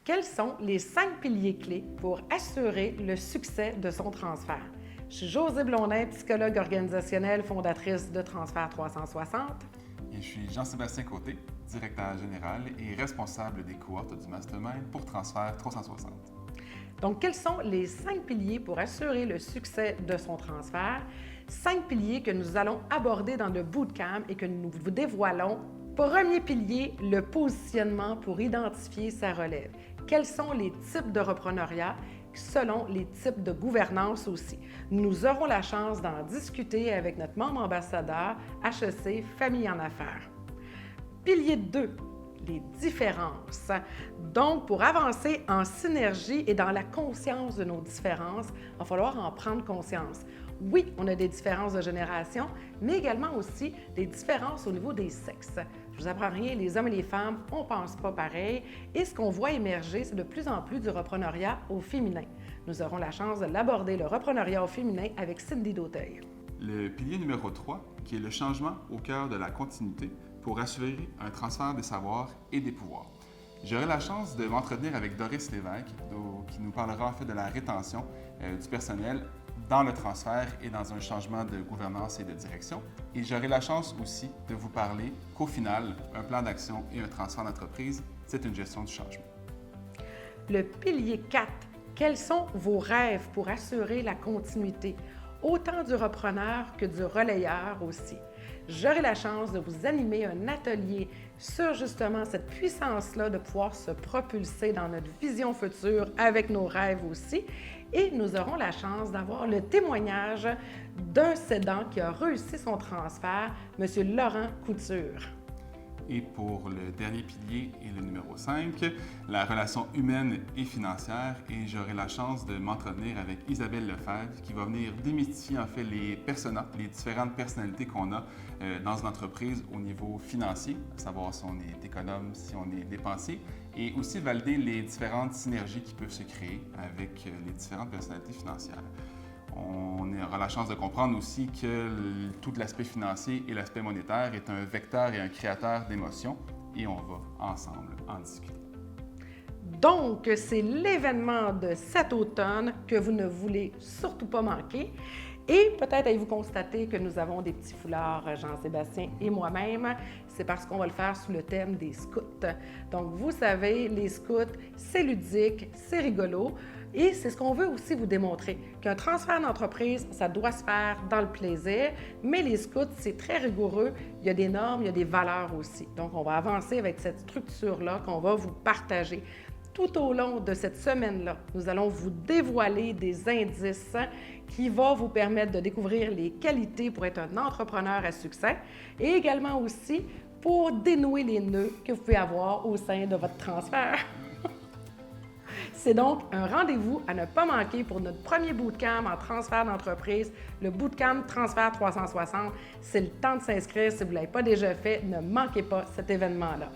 Quels sont les 5 piliers clés pour assurer le succès de son transfert? Je suis Josée Blondin, psychologue organisationnelle, fondatrice de Transfert 360. Et je suis Jean-Sébastien Côté, directeur général et responsable des cohortes du Mastermind pour Transfert 360. Donc, quels sont les 5 piliers pour assurer le succès de son transfert? 5 piliers que nous allons aborder dans le bootcamp et que nous vous dévoilons. Premier pilier, le positionnement pour identifier sa relève. Quels sont les types de repreneuriat selon les types de gouvernance aussi? Nous aurons la chance d'en discuter avec notre membre ambassadeur HEC Famille en Affaires. Pilier 2, les différences. Donc, pour avancer en synergie et dans la conscience de nos différences, il va falloir en prendre conscience. Oui, on a des différences de génération, mais également aussi des différences au niveau des sexes. Je vous apprends rien, les hommes et les femmes, on ne pense pas pareil. Et ce qu'on voit émerger, c'est de plus en plus du repreneuriat au féminin. Nous aurons la chance de l'aborder, le repreneuriat au féminin, avec Cindy Dauteuil. Le pilier numéro 3, qui est le changement au cœur de la continuité pour assurer un transfert des savoirs et des pouvoirs. J'aurai la chance de m'entretenir avec Doris Lévesque, qui nous parlera en fait de la rétention du personnel dans le transfert et dans un changement de gouvernance et de direction. Et j'aurai la chance aussi de vous parler qu'au final, un plan d'action et un transfert d'entreprise, c'est une gestion du changement. Le pilier 4, quels sont vos rêves pour assurer la continuité, autant du repreneur que du relayeur aussi? J'aurai la chance de vous animer un atelier sur justement cette puissance-là de pouvoir se propulser dans notre vision future avec nos rêves aussi. Et nous aurons la chance d'avoir le témoignage d'un cédant qui a réussi son transfert, M. Laurent Couture. Et pour le dernier pilier et le numéro 5, la relation humaine et financière. Et j'aurai la chance de m'entretenir avec Isabelle Lefebvre qui va venir démystifier en fait les personas, les différentes personnalités qu'on a dans une entreprise au niveau financier, à savoir si on est économe, si on est dépensier, et aussi valider les différentes synergies qui peuvent se créer avec les différentes personnalités financières. On aura la chance de comprendre aussi que tout l'aspect financier et l'aspect monétaire est un vecteur et un créateur d'émotions et on va ensemble en discuter. Donc, c'est l'événement de cet automne que vous ne voulez surtout pas manquer. Et peut-être avez-vous constaté que nous avons des petits foulards, Jean-Sébastien et moi-même. C'est parce qu'on va le faire sous le thème des scouts. Donc, vous savez, les scouts, c'est ludique, c'est rigolo. Et c'est ce qu'on veut aussi vous démontrer, qu'un transfert d'entreprise, ça doit se faire dans le plaisir, mais les scouts, c'est très rigoureux, il y a des normes, il y a des valeurs aussi. Donc, on va avancer avec cette structure-là qu'on va vous partager. Tout au long de cette semaine-là, nous allons vous dévoiler des indices qui vont vous permettre de découvrir les qualités pour être un entrepreneur à succès et également aussi pour dénouer les nœuds que vous pouvez avoir au sein de votre transfert. C'est donc un rendez-vous à ne pas manquer pour notre premier bootcamp en transfert d'entreprise, le bootcamp Transfert 360. C'est le temps de s'inscrire si vous ne l'avez pas déjà fait. Ne manquez pas cet événement-là.